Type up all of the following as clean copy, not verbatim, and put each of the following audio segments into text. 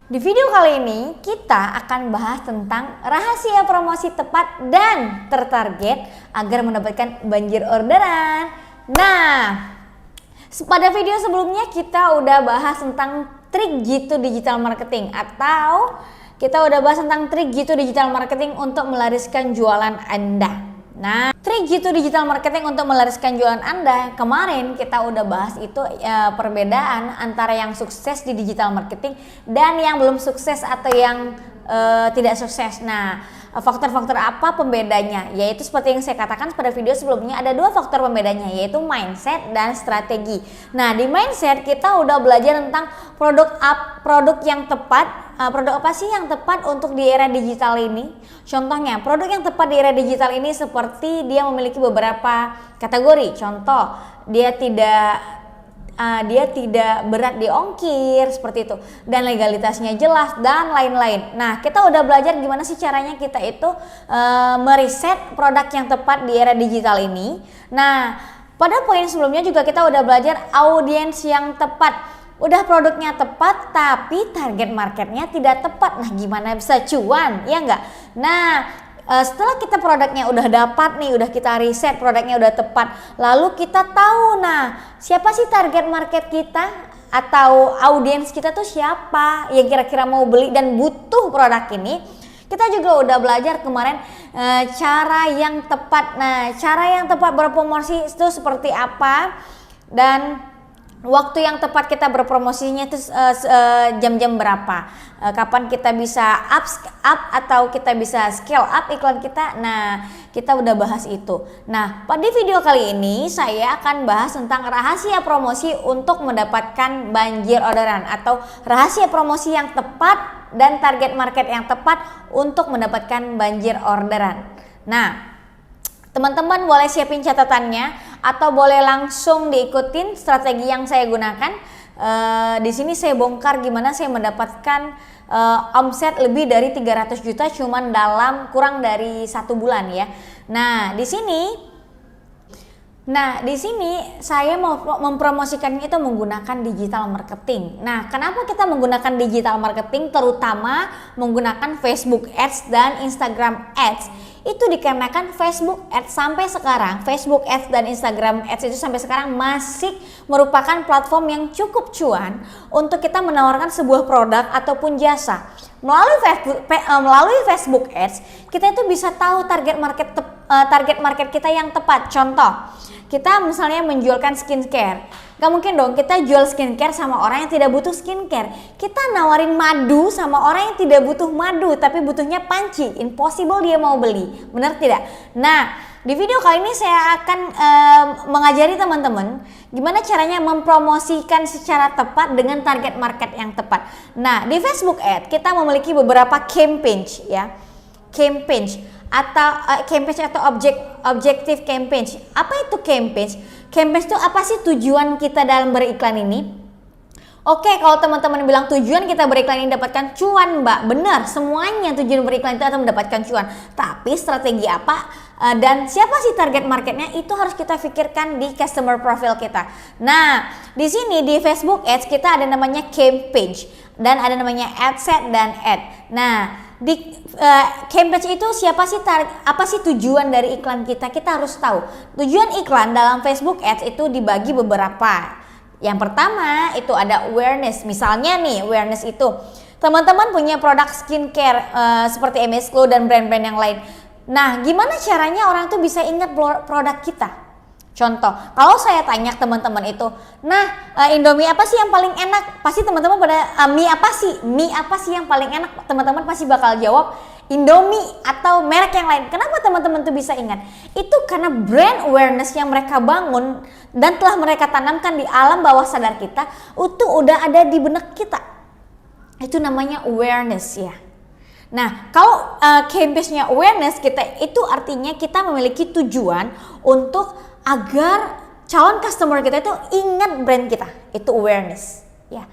Di video kali ini kita akan bahas tentang rahasia promosi tepat dan tertarget agar mendapatkan banjir orderan. Nah, pada video sebelumnya kita udah bahas tentang trik G2 digital marketing, atau kita udah bahas tentang trik G2 digital marketing untuk melariskan jualan Anda. Nah, trik G2 digital marketing untuk melariskan jualan Anda, kemarin kita udah bahas itu perbedaan antara yang sukses di digital marketing dan yang belum sukses atau yang tidak sukses. Nah, faktor-faktor apa pembedanya? Yaitu seperti yang saya katakan pada video sebelumnya, ada dua faktor pembedanya, yaitu mindset dan strategi. Nah, di mindset kita udah belajar tentang produk yang tepat. Produk apa sih yang tepat untuk di era digital ini? Contohnya, produk yang tepat di era digital ini seperti dia memiliki beberapa kategori. Contoh, dia tidak berat di ongkir seperti itu, dan legalitasnya jelas dan lain-lain. Nah, kita udah belajar gimana sih caranya kita itu meriset produk yang tepat di era digital ini. Nah, pada poin sebelumnya juga kita udah belajar audiens yang tepat. Udah produknya tepat tapi target marketnya tidak tepat. Nah, gimana bisa cuan, ya enggak? Nah, setelah kita produknya udah dapat nih, udah kita riset produknya udah tepat, lalu kita tahu nah siapa sih target market kita atau audiens kita tuh siapa yang kira-kira mau beli dan butuh produk ini. Kita juga udah belajar kemarin cara yang tepat. Nah, cara yang tepat berpromosi itu seperti apa, dan waktu yang tepat kita berpromosinya itu jam-jam berapa, kapan kita bisa up atau kita bisa scale up iklan kita. Nah, kita udah bahas itu. Nah, pada video kali ini saya akan bahas tentang rahasia promosi untuk mendapatkan banjir orderan, atau rahasia promosi yang tepat dan target market yang tepat untuk mendapatkan banjir orderan. Nah, teman-teman boleh siapin catatannya atau boleh langsung diikutin strategi yang saya gunakan. Di sini saya bongkar gimana saya mendapatkan omset lebih dari 300 juta cuman dalam kurang dari 1 bulan ya. Nah, di sini saya mau mempromosikan itu menggunakan digital marketing. Nah, kenapa kita menggunakan digital marketing, terutama menggunakan Facebook Ads dan Instagram Ads? Itu dikarenakan Facebook Ads sampai sekarang, Facebook Ads dan Instagram Ads itu sampai sekarang masih merupakan platform yang cukup cuan untuk kita menawarkan sebuah produk ataupun jasa. Melalui Facebook Ads, kita itu bisa tahu target market kita yang tepat. Contoh, kita misalnya menjualkan skincare. Gak mungkin dong kita jual skincare sama orang yang tidak butuh skincare. Kita nawarin madu sama orang yang tidak butuh madu tapi butuhnya panci. Impossible dia mau beli, benar tidak? Nah, di video kali ini saya akan mengajari teman-teman gimana caranya mempromosikan secara tepat dengan target market yang tepat. Nah, di Facebook Ads kita memiliki beberapa campaign ya. Campaign atau objektif campaign. Apa itu campaign? Campaign itu apa sih tujuan kita dalam beriklan ini? Oke, kalau teman-teman bilang tujuan kita beriklan ini dapatkan cuan, Mbak. Benar, semuanya tujuan beriklan itu atau mendapatkan cuan. Tapi strategi apa dan siapa sih target marketnya, itu harus kita pikirkan di customer profile kita. Nah, di sini di Facebook Ads kita ada namanya campaign dan ada namanya ad set dan ad. Nah, di campaign itu apa sih tujuan dari iklan kita harus tahu. Tujuan iklan dalam Facebook Ads itu dibagi beberapa. Yang pertama itu ada awareness. Misalnya nih, awareness itu teman-teman punya produk skincare seperti MS Glow dan brand-brand yang lain. Nah, gimana caranya orang tuh bisa ingat produk kita? Contoh, kalau saya tanya teman-teman itu, Indomie apa sih yang paling enak? Pasti teman-teman pada mie apa sih yang paling enak? Teman-teman pasti bakal jawab Indomie atau merek yang lain. Kenapa teman-teman tuh bisa ingat? Itu karena brand awareness yang mereka bangun dan telah mereka tanamkan di alam bawah sadar kita, itu udah ada di benak kita. Itu namanya awareness ya. Nah, kalau campaign-nya awareness kita, itu artinya kita memiliki tujuan untuk agar calon customer kita itu ingat brand kita. Itu awareness ya.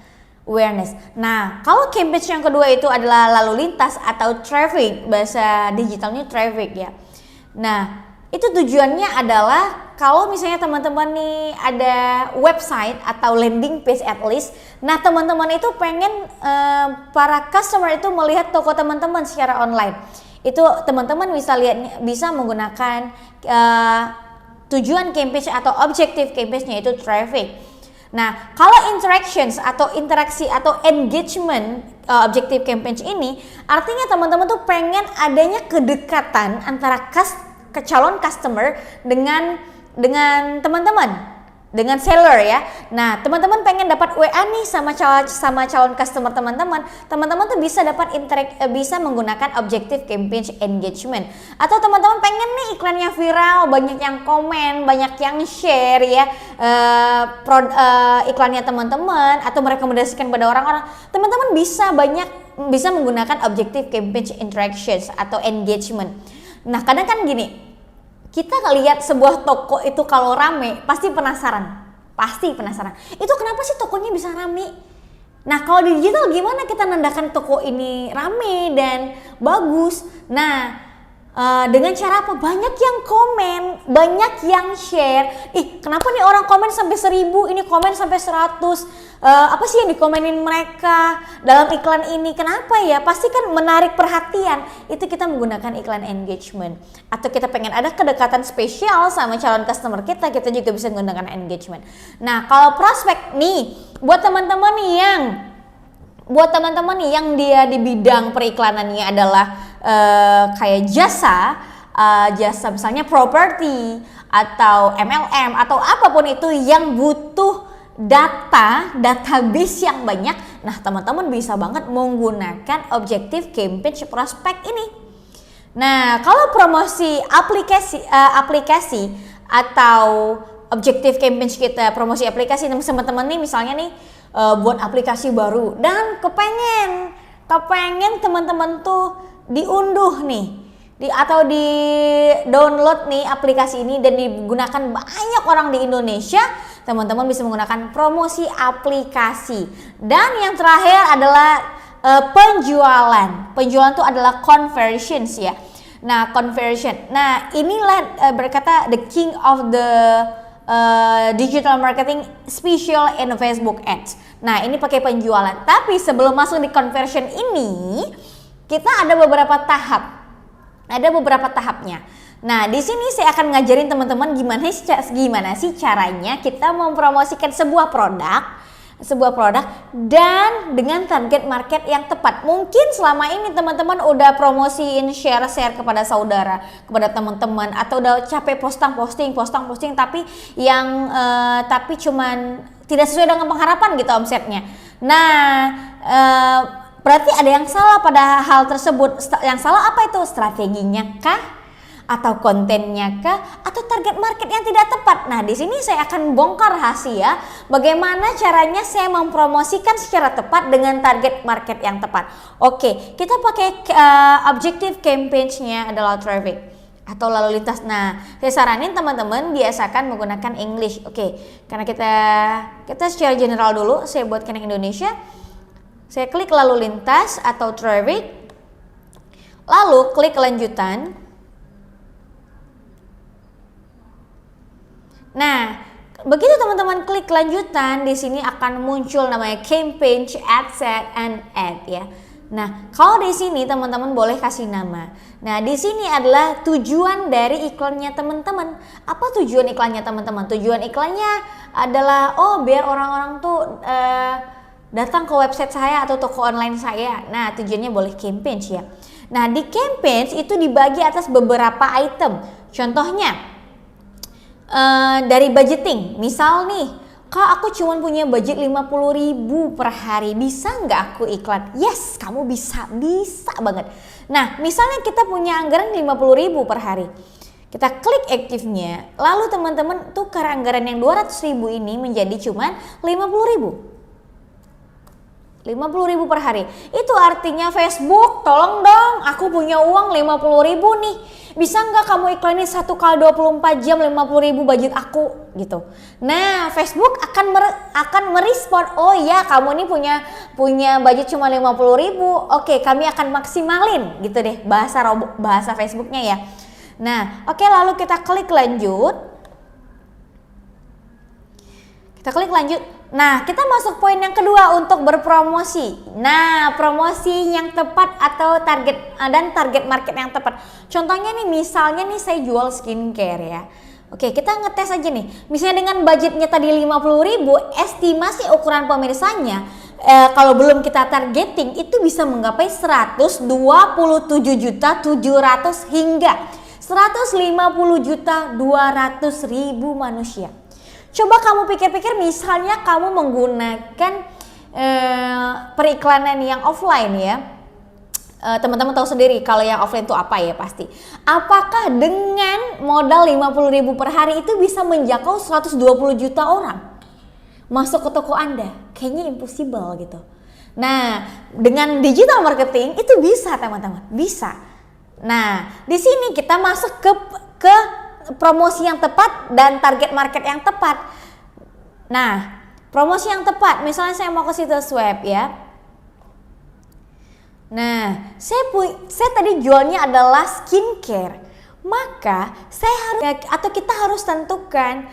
Awareness. Nah, kalau campaign yang kedua itu adalah lalu lintas atau traffic, bahasa digitalnya traffic ya. Nah, Itu tujuannya adalah kalau misalnya teman-teman nih ada website atau landing page at least, nah teman-teman itu pengen para customer itu melihat toko teman-teman secara online. Itu teman-teman bisa menggunakan tujuan campaign atau objektif campaign-nya itu traffic. Nah, kalau interactions atau interaksi atau engagement objektif campaign ini artinya teman-teman tuh pengen adanya kedekatan antara calon customer dengan teman-teman, dengan seller ya. Nah, teman-teman pengen dapat WA nih sama calon customer teman-teman tuh bisa dapat bisa menggunakan objektif campaign engagement. Atau teman-teman pengen nih iklannya viral, banyak yang komen, banyak yang share ya iklannya teman-teman atau merekomendasikan pada orang-orang. Teman-teman bisa menggunakan objektif campaign interactions atau engagement. Nah, kadang kan gini, kita ngelihat sebuah toko itu kalau rame pasti penasaran. Itu kenapa sih tokonya bisa rame? Nah, kalau di digital gimana kita nandakan toko ini rame dan bagus? Nah, dengan cara apa? Banyak yang komen, banyak yang share. Kenapa nih orang komen sampai 1000, ini komen sampai 100? Apa sih yang dikomenin mereka dalam iklan ini? Kenapa ya? Pasti kan menarik perhatian. Itu kita menggunakan iklan engagement. Atau kita pengen ada kedekatan spesial sama calon customer kita juga bisa menggunakan engagement. Nah, kalau prospek nih, buat teman-teman yang dia di bidang periklanannya adalah kayak jasa misalnya properti atau MLM atau apapun itu yang butuh database yang banyak. Nah, teman-teman bisa banget menggunakan objektif campaign prospek ini. Nah, kalau promosi aplikasi atau objektif campaign kita promosi aplikasi, teman-teman nih misalnya nih buat aplikasi baru dan kepengen teman-teman tuh diunduh nih atau di download nih aplikasi ini dan digunakan banyak orang di Indonesia, teman-teman bisa menggunakan promosi aplikasi. Dan yang terakhir adalah penjualan itu adalah conversions ya. Nah, conversion, nah inilah berkata the king of the digital marketing special in Facebook ads. Nah, ini pakai penjualan. Tapi sebelum masuk di conversion ini, kita ada beberapa tahapnya. Nah, di sini saya akan ngajarin teman-teman gimana sih caranya kita mempromosikan sebuah produk dan dengan target market yang tepat. Mungkin selama ini teman-teman udah promosiin share kepada saudara, kepada teman-teman, atau udah capek posting tapi tapi cuman tidak sesuai dengan pengharapan gitu omsetnya. Nah, berarti ada yang salah pada hal tersebut. Yang salah apa itu? Strateginya kah? Atau kontennya kah? Atau target market yang tidak tepat? Nah, di sini saya akan bongkar rahasia bagaimana caranya saya mempromosikan secara tepat dengan target market yang tepat. Oke, kita pakai objektif campaign-nya adalah traffic atau lalu lintas. Nah, saya saranin teman-teman biasakan menggunakan English. Oke, karena kita secara general dulu, saya buatkan yang Indonesia. Saya klik lalu lintas atau traffic, lalu klik lanjutan. Nah, begitu teman-teman klik lanjutan, di sini akan muncul namanya campaign, ad set, and ad ya. Nah, kalau di sini teman-teman boleh kasih nama. Nah, di sini adalah tujuan dari iklannya teman-teman. Apa tujuan iklannya teman-teman? Tujuan iklannya adalah biar orang-orang tuh datang ke website saya atau toko online saya. Nah, tujuannya boleh campaign ya. Nah, di campaign itu dibagi atas beberapa item. Contohnya dari budgeting. Misal nih, Kak, aku cuma punya budget 50.000 per hari. Bisa nggak aku iklan? Yes, kamu bisa banget. Nah, misalnya kita punya anggaran 50.000 per hari. Kita klik aktifnya, lalu teman-teman tukar anggaran yang 200.000 ini menjadi cuma 50.000 per hari. Itu artinya Facebook, tolong dong, aku punya uang 50.000 nih. Bisa nggak kamu iklanin 1 kali 24 jam 50.000 budget aku gitu. Nah, Facebook akan merespon, oh ya kamu ini punya budget cuma 50.000. Oke, kami akan maksimalin gitu deh bahasa Facebooknya ya. Nah, oke, lalu kita klik lanjut. Kita klik lanjut. Nah, kita masuk poin yang kedua untuk berpromosi. Nah, promosi yang tepat atau target dan target market yang tepat. Contohnya nih, misalnya nih saya jual skincare ya. Oke, kita ngetes aja nih. Misalnya dengan budgetnya tadi 50.000, estimasi ukuran pemirsanya kalau belum kita targeting itu bisa menggapai 127.700.000 hingga 150.200.000 manusia. Coba kamu pikir-pikir, misalnya kamu menggunakan periklanan yang offline ya. Teman-teman tahu sendiri kalau yang offline itu apa ya pasti. Apakah dengan modal 50.000 per hari itu bisa menjangkau 120 juta orang masuk ke toko Anda? Kayaknya impossible gitu. Nah, dengan digital marketing itu bisa teman-teman, bisa. Nah, di sini kita masuk ke promosi yang tepat dan target market yang tepat. Nah, promosi yang tepat, misalnya saya mau ke situs web ya. Nah, saya tadi jualnya adalah skincare. Maka kita harus tentukan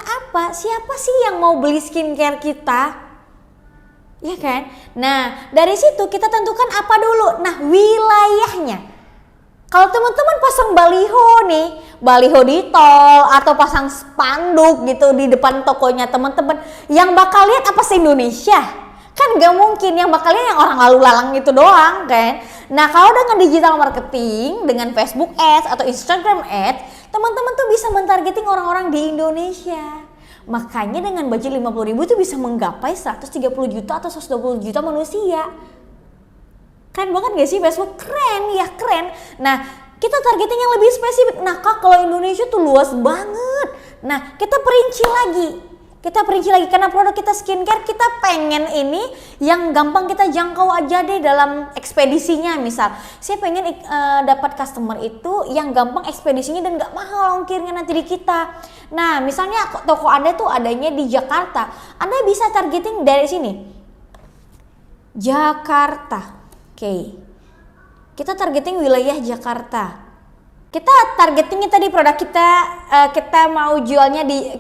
apa? Siapa sih yang mau beli skincare kita? Ya kan? Nah, dari situ kita tentukan apa dulu? Nah, wilayahnya. Kalau teman-teman pasang baliho nih, baliho di tol atau pasang spanduk gitu di depan tokonya teman-teman, yang bakal lihat apa sih Indonesia? Kan gak mungkin, yang bakal lihat yang orang lalu lalang itu doang kan. Nah, kalau dengan digital marketing, dengan Facebook Ads atau Instagram Ads, teman-teman tuh bisa mentargeting orang-orang di Indonesia. Makanya dengan budget 50.000 itu bisa menggapai 130 juta atau 120 juta manusia. Keren banget gak sih Facebook? Keren ya, keren. Nah, kita targeting yang lebih spesifik. Nah, Kak, kalau Indonesia tuh luas banget. Nah, kita perinci lagi karena produk kita skincare, kita pengen ini yang gampang kita jangkau aja deh dalam ekspedisinya. Misal saya pengen dapat customer itu yang gampang ekspedisinya dan gak mahal ongkirnya nanti di kita. Nah, misalnya toko Anda tuh adanya di Jakarta, Anda bisa targeting dari sini, Jakarta. Oke, kita targeting wilayah Jakarta. Kita targetingnya tadi produk kita mau jualnya di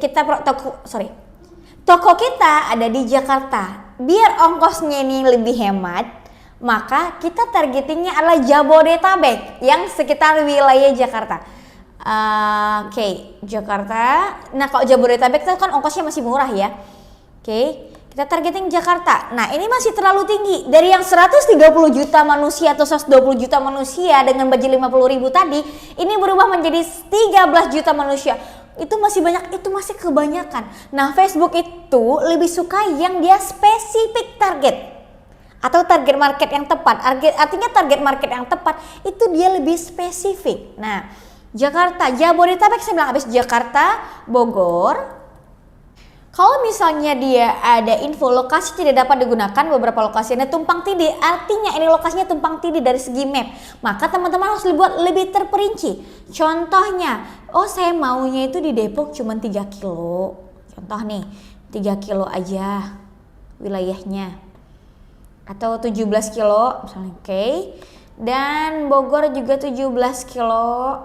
toko kita ada di Jakarta. Biar ongkosnya ini lebih hemat, maka kita targetingnya adalah Jabodetabek yang sekitar wilayah Jakarta. Oke, Jakarta. Nah, kalau Jabodetabek itu kan ongkosnya masih murah ya. Oke, kita targeting Jakarta. Nah, ini masih terlalu tinggi. Dari yang 130 juta manusia atau 120 juta manusia dengan budget 50.000 tadi, ini berubah menjadi 13 juta manusia. Itu masih banyak, itu masih kebanyakan. Nah, Facebook itu lebih suka yang dia spesifik target atau target market yang tepat. Artinya target market yang tepat itu dia lebih spesifik. Nah, Jakarta, Jabodetabek saya bilang habis Jakarta, Bogor. Kalau misalnya dia ada info lokasi tidak dapat digunakan, beberapa lokasi ada tumpang tindih, artinya ini lokasinya tumpang tindih dari segi map, maka teman-teman harus dibuat lebih terperinci. Contohnya, saya maunya itu di Depok cuma 3 kilo. Contoh nih, 3 kilo aja wilayahnya. Atau 17 kilo misalnya, oke. Dan Bogor juga 17 kilo.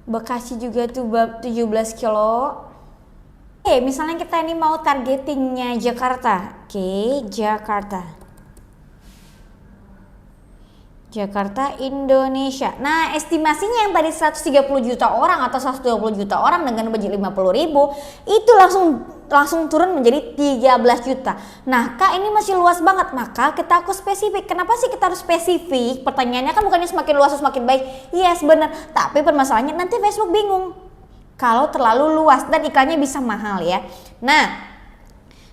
Bekasi juga tuh 17 kilo. Oke, misalnya kita ini mau targetingnya Jakarta. Oke, Jakarta, Indonesia. Nah, estimasinya yang tadi 130 juta orang atau 120 juta orang dengan budget 50.000 itu langsung turun menjadi 13 juta. Nah, Kak, ini masih luas banget. Maka kita harus spesifik. Kenapa sih kita harus spesifik? Pertanyaannya kan bukannya semakin luas semakin baik. Yes, benar. Tapi permasalahannya nanti Facebook bingung kalau terlalu luas dan iklannya bisa mahal ya. Nah,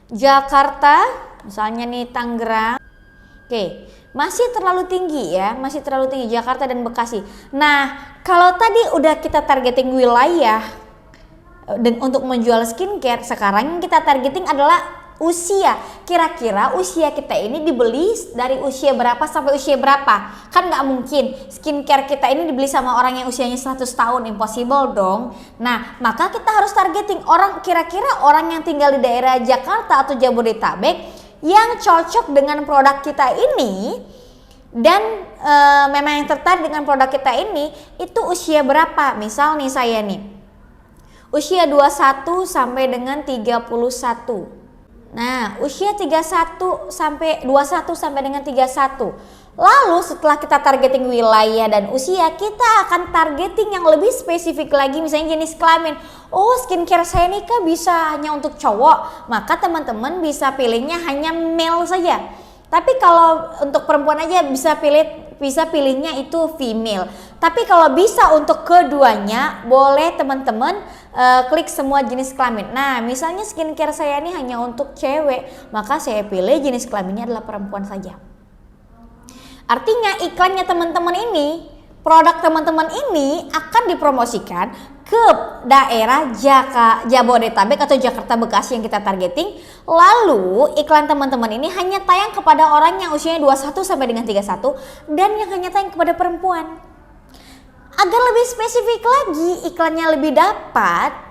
Jakarta, misalnya nih Tangerang. Oke, masih terlalu tinggi ya, masih terlalu tinggi Jakarta dan Bekasi. Nah, kalau tadi udah kita targeting wilayah dan untuk menjual skincare, sekarang yang kita targeting adalah usia. Kira-kira usia kita ini dibeli dari usia berapa sampai usia berapa? Kan nggak mungkin skincare kita ini dibeli sama orang yang usianya 100 tahun, impossible dong. Nah, maka kita harus targeting kira-kira orang yang tinggal di daerah Jakarta atau Jabodetabek yang cocok dengan produk kita ini. dan memang yang tertarik dengan produk kita ini itu usia berapa. Misal nih saya nih usia 21 sampai dengan 31. Nah, usia 31 sampai 21 sampai dengan 31. Lalu setelah kita targeting wilayah dan usia, kita akan targeting yang lebih spesifik lagi, misalnya jenis kelamin. Oh, skincare saya nih kan bisa hanya untuk cowok, maka teman-teman bisa pilihnya hanya male saja. Tapi kalau untuk perempuan aja bisa pilihnya itu female. Tapi kalau bisa untuk keduanya, boleh teman-teman klik semua jenis kelamin. Nah, misalnya skincare saya ini hanya untuk cewek, maka saya pilih jenis kelaminnya adalah perempuan saja. Artinya iklannya teman-teman ini, produk teman-teman ini akan dipromosikan ke daerah Jabodetabek atau Jakarta Bekasi yang kita targeting. Lalu iklan teman-teman ini hanya tayang kepada orang yang usianya 21 sampai dengan 31 dan yang hanya tayang kepada perempuan. Agar lebih spesifik lagi iklannya lebih dapat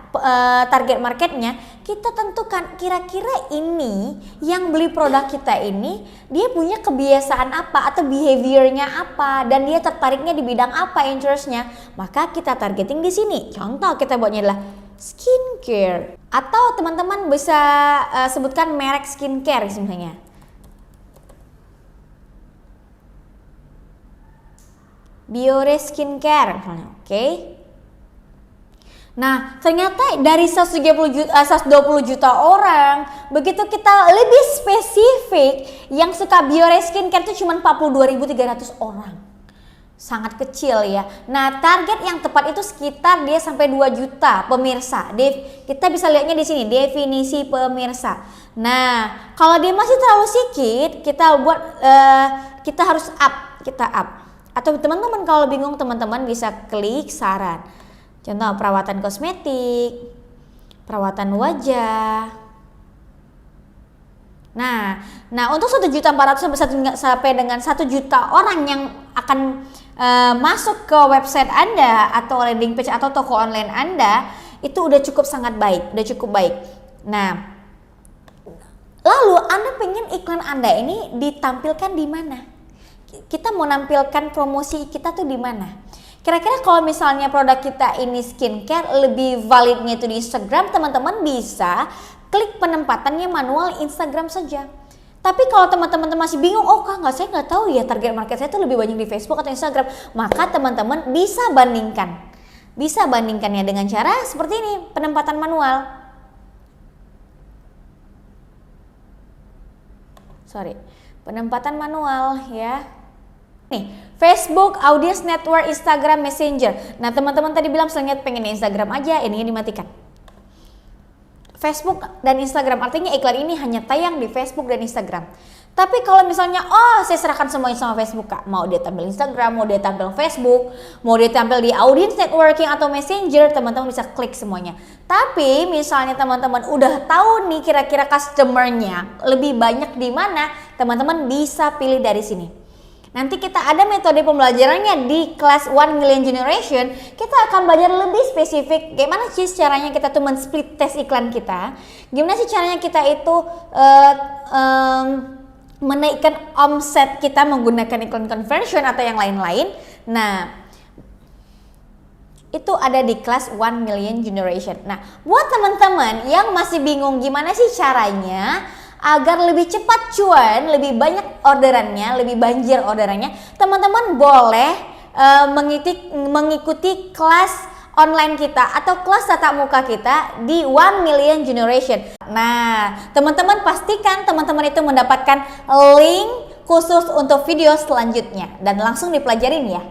target marketnya, kita tentukan kira-kira ini yang beli produk kita ini dia punya kebiasaan apa atau behaviornya apa dan dia tertariknya di bidang apa, interestnya, maka kita targeting di sini. Contoh kita buatnya adalah skincare atau teman-teman bisa sebutkan merek skincare misalnya. Biore Skincare misalnya, oke. Nah, ternyata dari 120 juta orang, begitu kita lebih spesifik, yang suka Biore Skincare itu cuma 42.300 orang. Sangat kecil ya. Nah, target yang tepat itu sekitar dia sampai 2 juta pemirsa. Kita bisa lihatnya di sini, definisi pemirsa. Nah, kalau dia masih terlalu sedikit, kita harus up. Atau teman-teman kalau bingung, teman-teman bisa klik saran. Contoh perawatan kosmetik, perawatan wajah. Nah untuk 1.400.000 sampai dengan 1 juta orang yang akan masuk ke website Anda atau landing page atau toko online Anda, itu udah sangat baik, udah cukup baik. Nah, lalu Anda pengen iklan Anda ini ditampilkan di mana? Kita mau nampilkan promosi kita tuh di mana? Kira-kira kalau misalnya produk kita ini skincare, lebih validnya itu di Instagram, teman-teman bisa klik penempatannya manual Instagram saja. Tapi kalau teman-teman masih bingung, saya nggak tahu ya target market saya itu lebih banyak di Facebook atau Instagram, maka teman-teman bisa bandingkannya dengan cara seperti ini, penempatan manual. Penempatan manual ya. Nih, Facebook, Audience Network, Instagram, Messenger. Nah, teman-teman tadi bilang misalnya pengen Instagram aja, ini dimatikan. Facebook dan Instagram, artinya iklan ini hanya tayang di Facebook dan Instagram. Tapi kalau misalnya, saya serahkan semuanya sama Facebook, Kak. Mau dia tampil Instagram, mau dia tampil Facebook, mau dia tampil di Audience Networking atau Messenger, teman-teman bisa klik semuanya. Tapi misalnya teman-teman udah tahu nih kira-kira customer-nya lebih banyak di mana, teman-teman bisa pilih dari sini. Nanti kita ada metode pembelajarannya di kelas 1 Million Generation. Kita akan belajar lebih spesifik gimana sih caranya kita tuh men-split test iklan kita. Gimana sih caranya kita itu menaikkan omset kita menggunakan iklan conversion atau yang lain-lain. Nah, itu ada di kelas 1 Million Generation. Nah, buat teman-teman yang masih bingung gimana sih caranya agar lebih cepat cuan, lebih banyak orderannya, lebih banjir orderannya, teman-teman boleh mengikuti kelas online kita atau kelas tatap muka kita di 1 Million Generation. Nah, teman-teman pastikan teman-teman itu mendapatkan link khusus untuk video selanjutnya dan langsung dipelajarin ya.